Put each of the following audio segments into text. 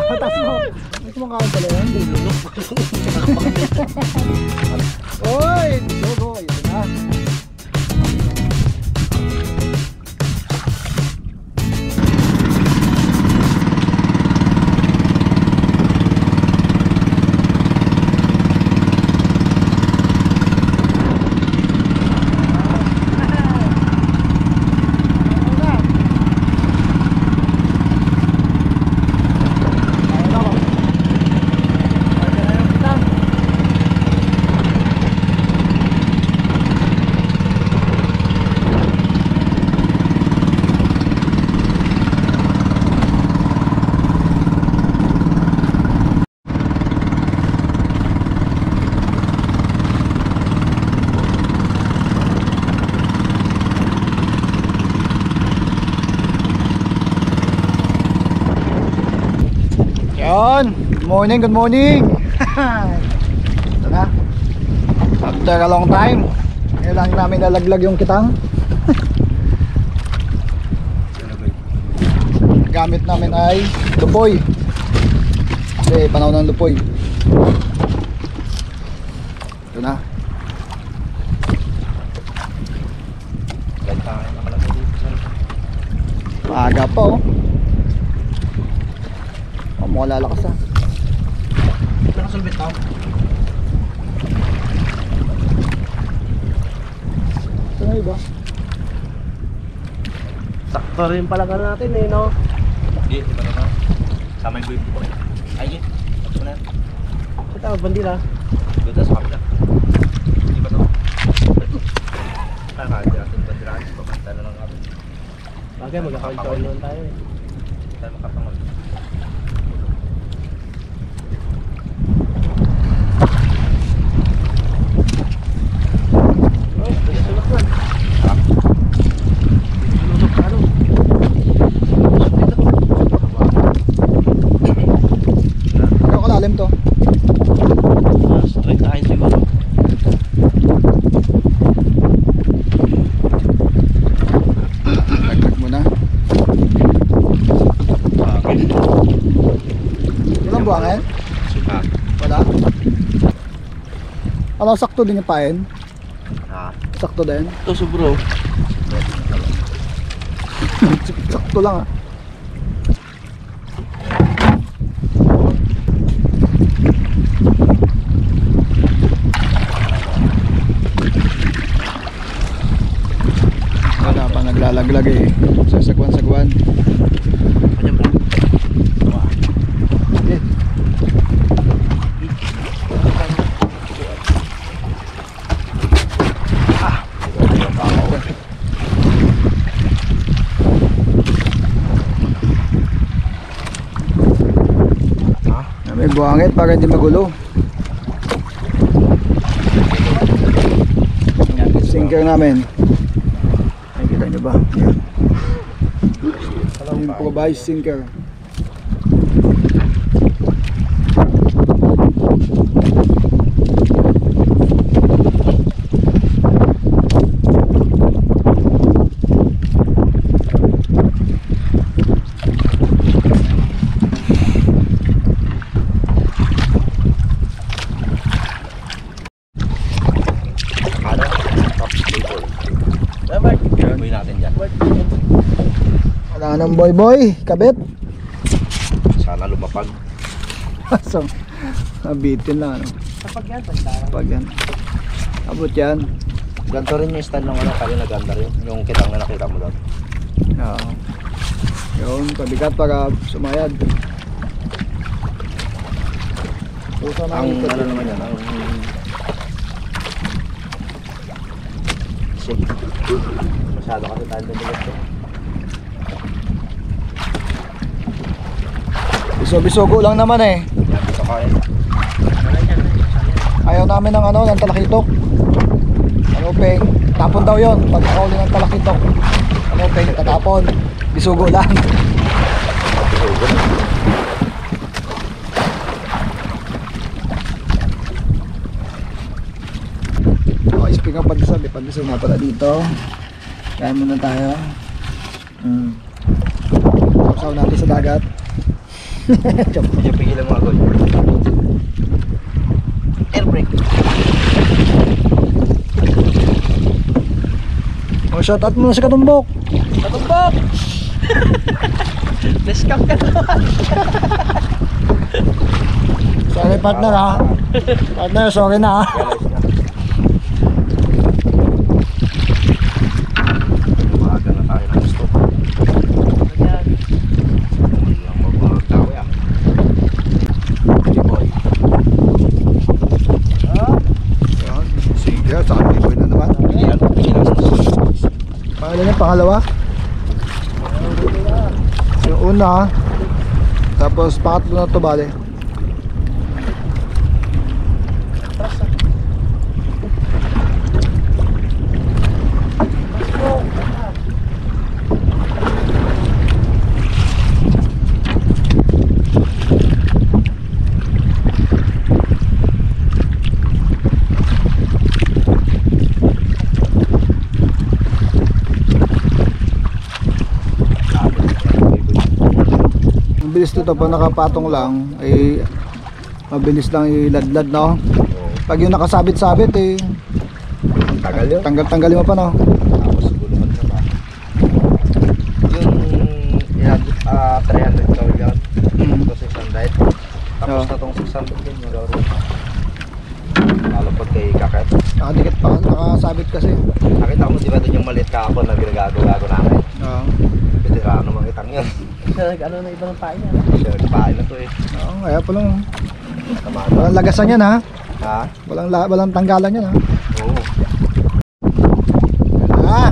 Taas mo. May kumakain pala yan. Oy! Go. Yan na. Good morning. Ito na. After a long time, ngayon lang namin nalaglag yung kitang. Gamit namin ay lupoy. Kasi panahon ng lupoy. Ito na. Maaga pa oh. Mukhang lalakas ah. Nakasulbit tao. Ito na iba. Sakto rin pala ka natin eh, no? Hindi, iba na. Sama yung buhay ko. Ay, ito na. Ito ang bandila. Dito sa kapila. Hindi ba ito? Kakadya natin bandiraan. Pagkanta na lang kami. Bagay, magkakaulit naman tayo eh. Tayo makapangal. Kalalim to. Straight line siguro. Laglag mo na. Walang buhangin? Wala? Alam, sakto din yung pain. Ha? Sakto din. Ito so bro. Sakto lang ah. Wala pa naglalaglag eh. Sasagwan-sagwan. Kanya bro. Okay. May buhangit para hindi magulo. Sinker namin. Nakikita nyo ba? Yan. Improvised sinker. Wala nang boy kabit. Sana lumapag. So, nabitin lang ano. Kapag yan, Pag yan. Abot yan. Ganto rin yung style ng ano, kanina ganda rin. Yung kitang na nakita mo doon. Oo. Yun, pabigat para sumayad. Pusa na Ang ikot ano yun. naman yan, ang masyado kasi tayo bibigat ko. Biso-bisogo lang naman eh. Yan, dito kaya. Ayaw namin ng ano, ng talakitok. Ano peng, tapon daw yon pag nakauli ng talakitok. Ano peng, tatapon. Bisugo lang. Oh, speaking of pandesal, pandesal nga pala dito. Kain muna tayo. Usaw natin sa dagat. Medyo pigilan mo agad. Air brake. O, shout out muna sa Katumbok. Katumbok! Discount ka naman. Sorry partner ha. Partner, sorry na ha. Maaga na tayo ng gusto. Ayan. Walang magmagtawi ah. Boy. Yan. Sige, sa Biboy na naman. Pigilan. Pigilan. Pangalan yung pangalawa? Yung una, tapos pangatlo na to bale. Mabilis nito pag nakapatong lang ay mabilis lang iladlad, no? Pag yung nakasabit-sabit eh Tagal yun. tanggal-tanggalin mo pa, no? Tapos gulungan ka pa. Yung 300 kawil yan. Ito 600. Tapos Oo. na itong 600 din yung laro. Lalo pag kay kakit. Nakadikit pa, nakasabit kasi. Nakita mo di ba doon yung maliit kahapon na ginagago namin? Oo. Veterano makitang yun. Ano na iba ng pain niya. Siya nagpain na to eh. Oo, kaya pa lang. Tama Walang lagasan yan ha. ha? Walang tanggalan yan ha. Oo. Ah!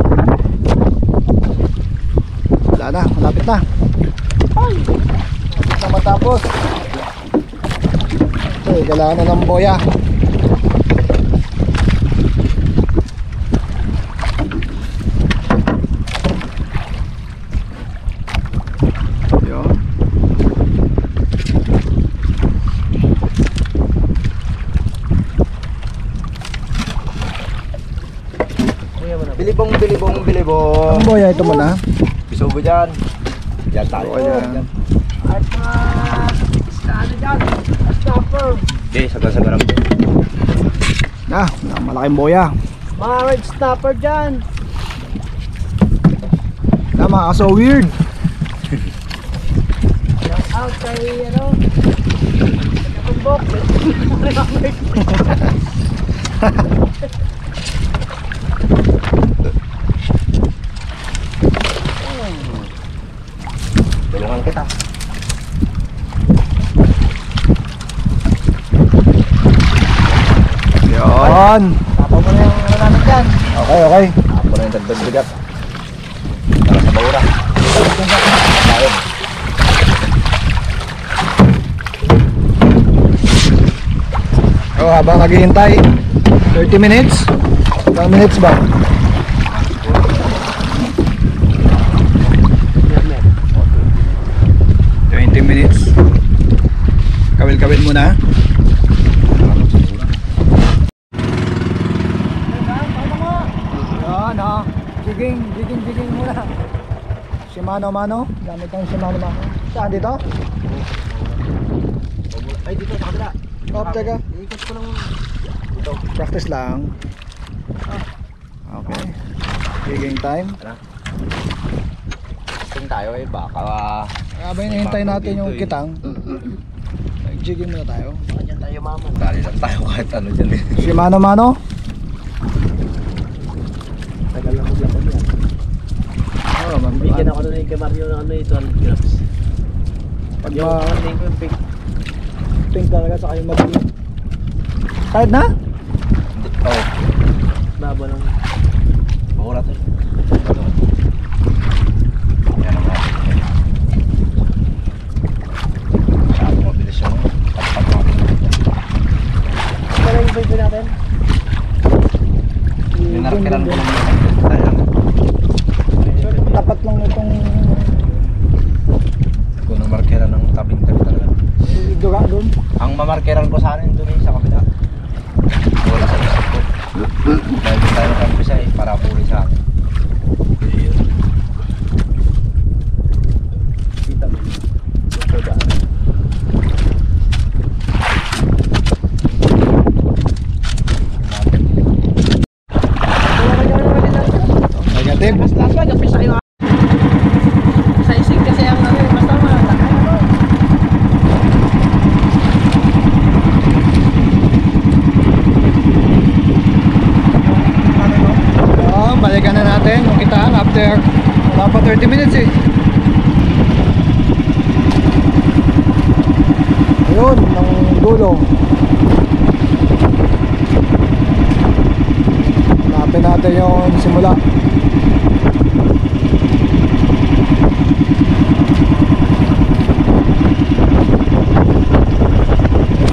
Wala na, malapit na. Ay! Malapit na matapos. Okay, kailangan na ng boya. Yun. Kuya mo na. Bilibong, bilibong, bilibong. Ang boya ito muna. Bisugo dyan. Yan tayo. Oo, yan. At ano dyan? Stopper. Okay, sagal-sagal lang. Ah, malaking boya. Mga red snapper dyan. Tama, so weird. Shout out kay ano. Katumbok. Tulungan kita. Yun. Tapaw mo na yung ano namin dyan. Okay, okay. Ako na yung dagdag bigat. Para sa baura. Tayo. Oh, habang naghihintay, 30 minutes. Ilang minutes ba? Yan, men. 20 minutes. Kawil-kawil muna. Yan ha. Jiging muna. Shimano mano. Gamit ang Shimano mano. Saan dito? Ay, dito sa kabila. Oh, teka. Ikot ko lang. Practice lang. Okay. Jigging time. Tingin tayo eh. Baka Habang hinihintay natin yung kitang, jigging muna tayo. Baka dyan tayo mama. dali lang tayo kahit ano dyan eh. Shimano mano. Tagal lang maglakad yan. Oh, Bigyan ako na kay Mario ng ano 12 grams. pag Yung hindi ko yung pick. pink talaga sa kayong mabili. Kahit na? Oh, Baba lang. baura to eh. Ano? Yan ang mga. Masyado mabilis yung tapat natin. Kaya yung baby natin. Minarkiran ko lang tayo lang. Tapat lang itong Kung namarkiran ng tabing tag talaga. duga doon. Ang mamarkiran ko sa akin doon eh, sa kabila. Wala sa isip ko. Dahil doon tayo nag-umpisa eh, para puli sa akin. Kita mo. Ito ba? Active. Mas last one, kapis sa'yo. Sa isig kasi ang ano, basta malaki. Balikan na natin yung kitaan after wala pa 30 minutes eh. Ayun, ng dulo. Hanapin natin yung simula.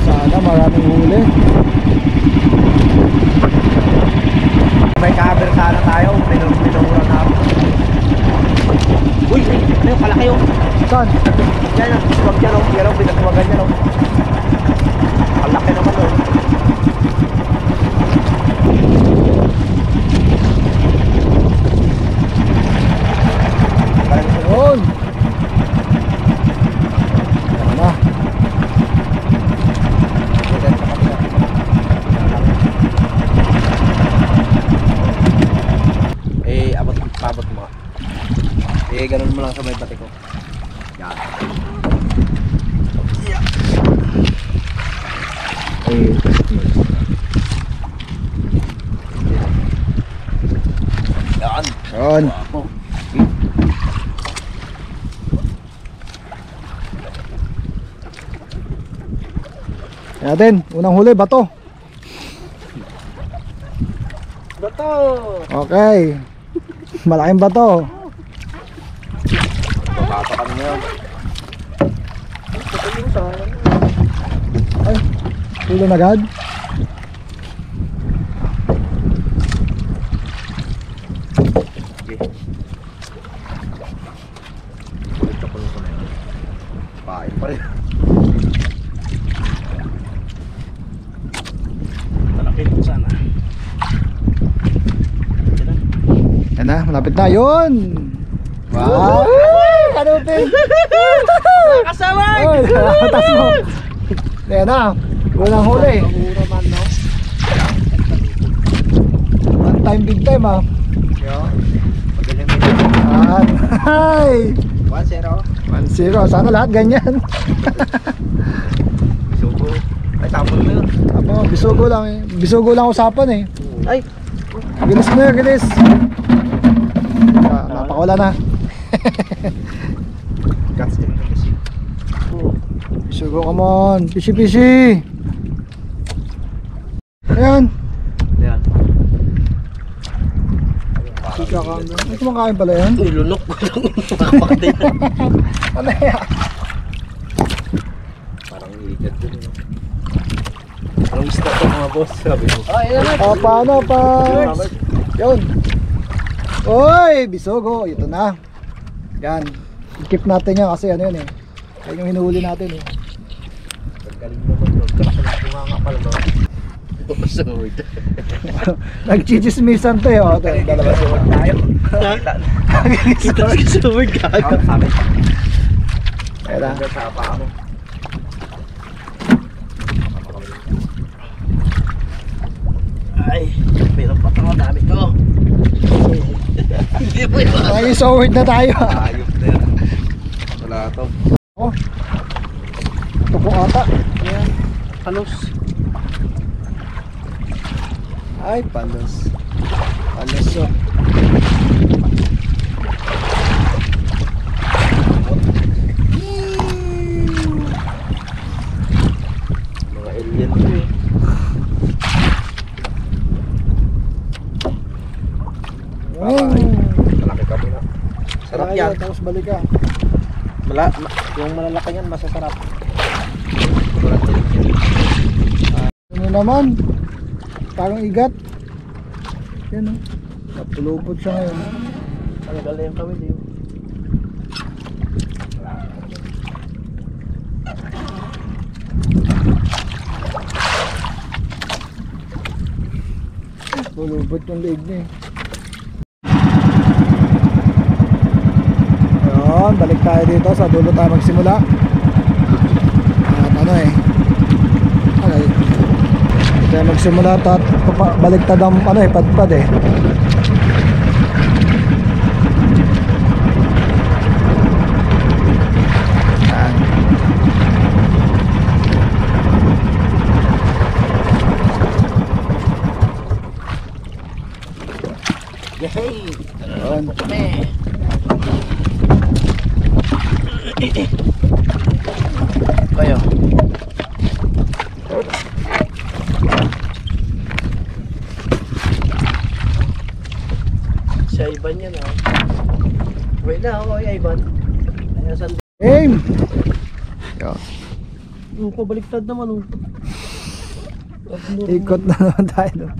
Sana maraming huli. May cover sana tayo, minura na ako. Uy, ano yung kalaki yung? Saan? Yan ang swag niya, no? Yan ang pinagwagan niya, no? Ang laki naman, no? Ayun. Ayan na. Pabot mo. Ganun mo lang sa may bati ko. Yan. Yan. Ayun. Ayan natin, unang huli, bato. Bato! Okay. Malaking bato. Babata kami ngayon. Ay, tulo na agad. Ito ko na yun. Pain pa rin. Malaki po sana. Yan na, malapit na. Yun! Wow! Kanupin! Kasawag! Oy, taas mo. Yan na, unang huli. Pangura man, no? One time, big time ah. Yan. Magaling mo. Yan. Hi! 1-0. 1-0. Sana lahat ganyan. Sugo. Ay, tapon mo yun. Apo, bisugo lang eh. Bisugo lang usapan eh. Ay! Gilis na yun, gilis. Napakawala na. Guts din mo kasi. Bisugo, come on. Pisi-pisi. Ayan. Yan. Sika ka. Ay, kumakain pala yan. Nilunok ko lang. Makapatay na. Ano yan? Parang ikat din. Anong stop ko mga boss? Sabi mo. Ay, yan na. Paano pa? Yun. Oy, bisugo. Ito na. Yan. I-keep natin yan kasi ano yun eh. Yan yung hinuhuli natin eh. Galing naman yun. Kalaki ng bunganga pala no? Sword. Nagchichismisan to eh. Oh. Dalawa sword tayo. Kita sa word gago. Sabi. Ayan na. Hanggang sa paa mo. Ay, meron pa pang dami ko. Hindi mo yun. Ay, sword na tayo. Ayop na yan. Wala to. Oh. Ito po ata. Yan. Palos. Ay, palos. Palos oh. Mga alien to eh. Malaki kami na. Sarap yan. Tapos balik ka. Yung malalaki yan, masasarap. Ano naman? Parang igat. Yan oh. Napulupot siya ngayon. Ang galing kami dito. Pulupot yung leeg niya eh. Ayun, balik tayo dito. Sa dulo tayo magsimula. At ano eh. Okay. Tayo magsimula at baliktad ang ano eh, padpad eh. Yay! Yun. Kayo. Si Ivan yan ah. Wait na ako kay Ivan. Ayan saan. Game! Yun. Pabaliktad naman oh. Ikot na naman tayo doon.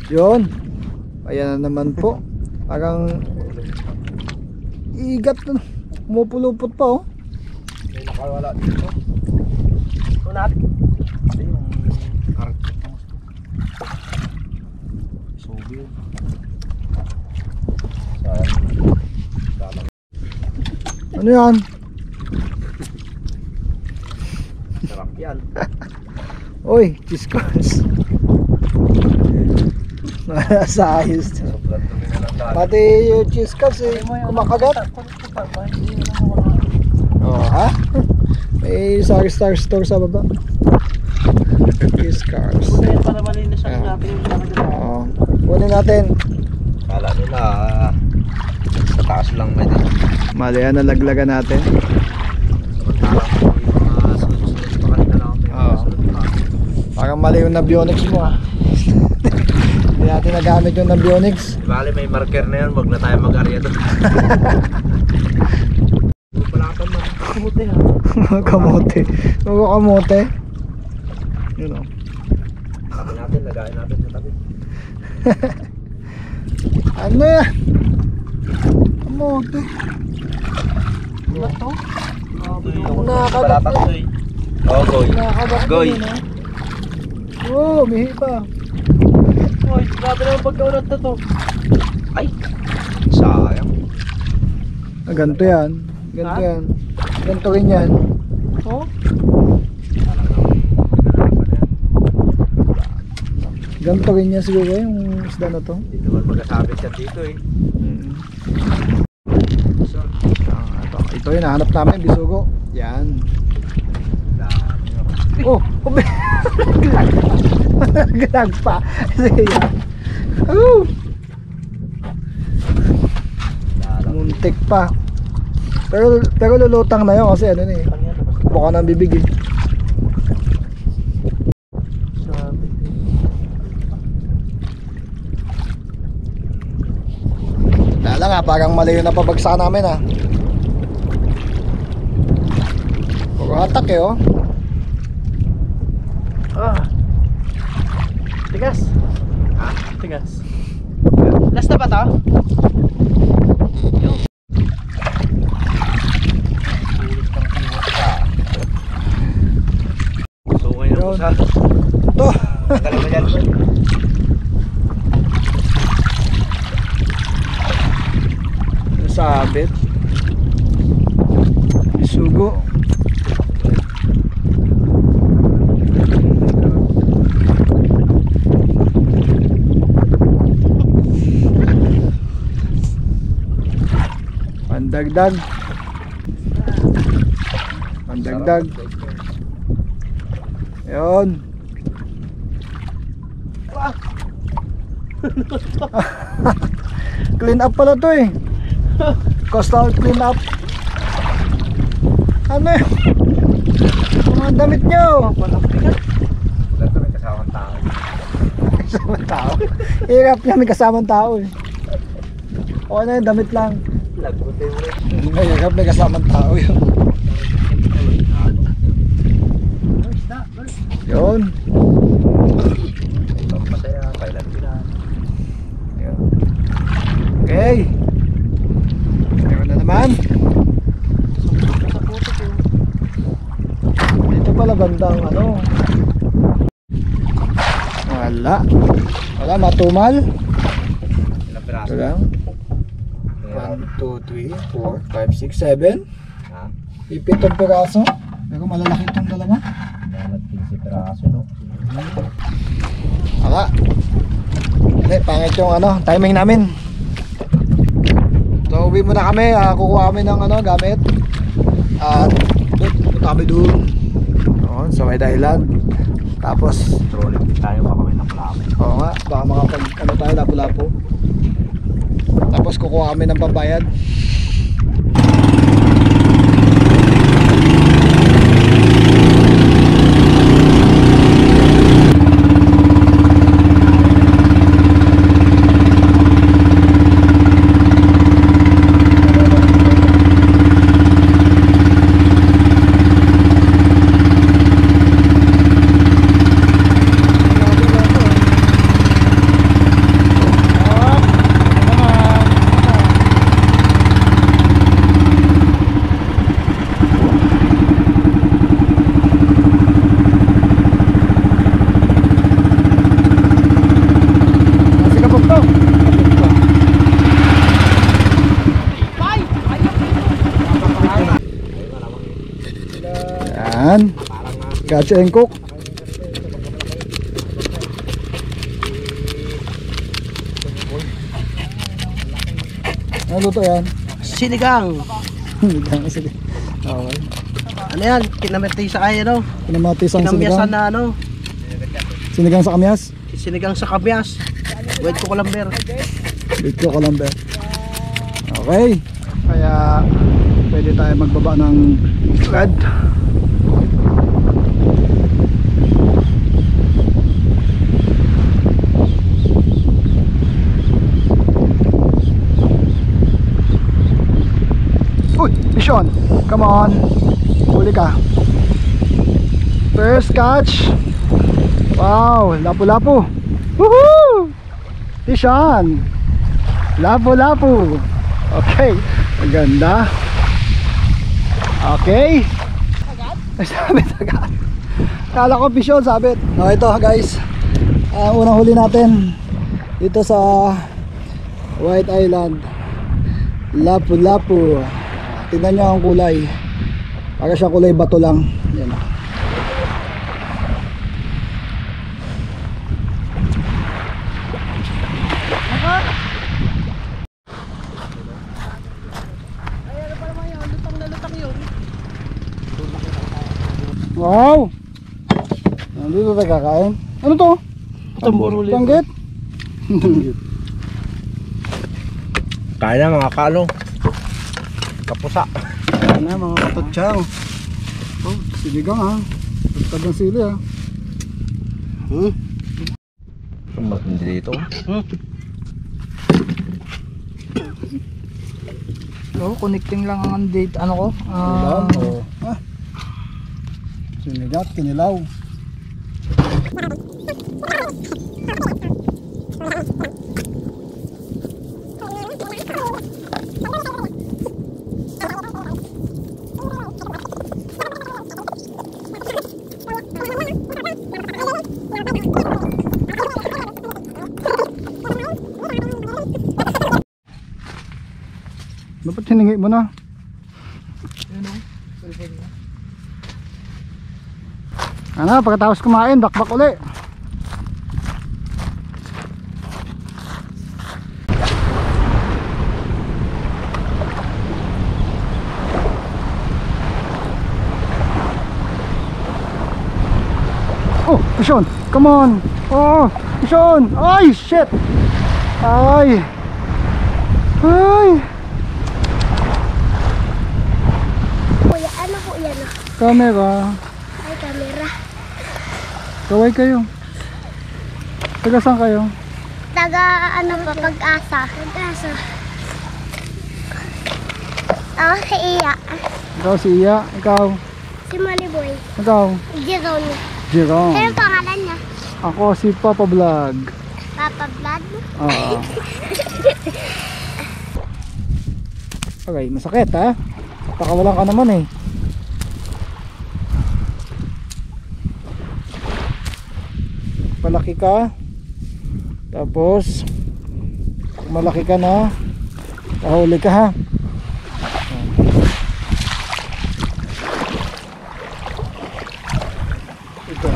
Yun. Ayan na naman po. Parang igat na. Pumupulupot pa oh. May nakawala dito. Unat. Ito yung arctic mo. Subi. Sayang. Ano yan? Sarap yan. Uy, discourse. Nasa ayos. Sobrang dumi na lang dahil. Pati yung cheese curds eh, kumakagat. Oh, ha? May star store sa baba. Cheese curds. Kunin para malinis ang Yeah. natin yung pinakagat. Oo. Kunin natin. Kala nila sa taas lang may din. Mali yan, nalaglagan natin. Samantalang yung mga sunod-sunod pa kanina lang. Oo. Parang mali yung nabionics mo ah. Hindi natin nagamit yung nabionics. Bale may marker na yan, wag na tayo mag-area doon. Palatan mo. Kumuti ha. Kamote. Huwag kamote. Yun o. Sabi natin, lagayin natin sa tabi. Ano yan? Kamote. Ano to? Nakakagat Palatan ko eh. Oo, goy. Nakakagat Goy. yun ah. Oo, mihi pa. Uy, grabe naman pagkaunat na to. Ay! Sayang. Ah, ganito yan. Ganito yan. Ganito rin yan. Oh? Ganito rin yan siguro yung isda na to. Hindi naman mag-asabit yan dito eh. So, Ito yung nahanap namin, bisugo. Yan. Oh, ube. Naglag pa. Sige yan. Oh, muntik pa. Pero lulutang na yun kasi ano na eh. Buka ng bibig eh. Sabi. Lala nga, parang mali yung napabagsakan namin ah. Puro hatak eh oh. Ah. Tigas. Ha? Tigas. Last na ba to? Yung. Sulit ng kimot ka. So ngayon ako sa... Ito. Tagal mo dyan. Sabit. Bisugo. Pandagdag. Pandagdag. Yun. Clean up pala to eh. Coastal clean up. Ano eh? Mga damit nyo. Wala na may kasamang tao. Kasamang tao. Hirap niya may kasamang tao eh. Okay na yun, damit lang. Lagutin mo rin. Hirap may kasamang tao yun. Yun. Ito masaya. Kailan sila. Yun. Okay. Meron na naman. Dito pala bandang ano. Wala. Wala, matumal. Ilang piraso? Ito lang. 1, 2, 3, 4, 5, 6, 7. Ha? Ipitong piraso. Pero malalaki itong dalawa. Dalat 15 piraso no? Wala. Hindi, pangit yung ano, timing namin. So uwi muna kami, kukuha kami ng ano, gamit. At punta kami doon. Okay. Yun, sa White Island. Tapos, Trolling tayo baka may nakulami. oo nga, baka makapag ano tayo, lapu-lapu. Tapos kukuha kami ng pambayad. Yan. Catch and cook. Ano luto yan? Sinigang. Sige. Okay. Ano yan? Kinamati sa kaya no? Pinamatis ang Kinamyasan sinigang. na ano? Sinigang sa kamyas. Sinigang sa kabyas. Wait ko kalamber. Dito ko lang be. Okay. Kaya pwede tayo magbaba ng red. Uy, Mission, come on. Huli ka. First catch. Wow, lapu-lapu. Woohoo! Mission. Lapu-lapu. Okay, ang ganda. Okay. Sabit agad. Kala ko Mission, sabit. No, ito guys. Ang unang huli natin dito sa White Island. Lapu-lapu. Tingnan nyo ang kulay. Para siya kulay bato lang. Yan. Wow! Nandito tayo kakain. Ano to? Tanggit? Kaya na mga kalo. Kapusa. Ayan na mga katotsaw. Oh, sinigang ha. Tagtag ng sili ha. Matindi dito. Oh, connecting lang ang date. Ano ko? Sinigang o. Ah. Sinigat, kinilaw. Dapat hiningi mo na. Ano, pagkatapos kumain, bakbak uli. Oh, Mission, come on. Oh, Mission. Ay, shit. Ay. Ay. Kuya, ano po yan? Camera. Ay, camera. Kaway kayo. Taga saan kayo? Taga, ano pa, Pag-asa. Pag-asa. Ako si Iya. Ikaw si Iya. Ikaw. Si Maliboy. Ikaw. Jerome. Jerome. Ano yung pangalan niya? Ako si Papa Vlog. Papa Vlad? Oo. Okay, masakit ha? Pakawalan ka naman eh. Palaki ka. Tapos kung malaki ka na, kahuli ka ha. Ito.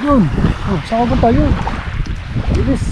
Yun. Oh, saan ka ba tayo? Bilis.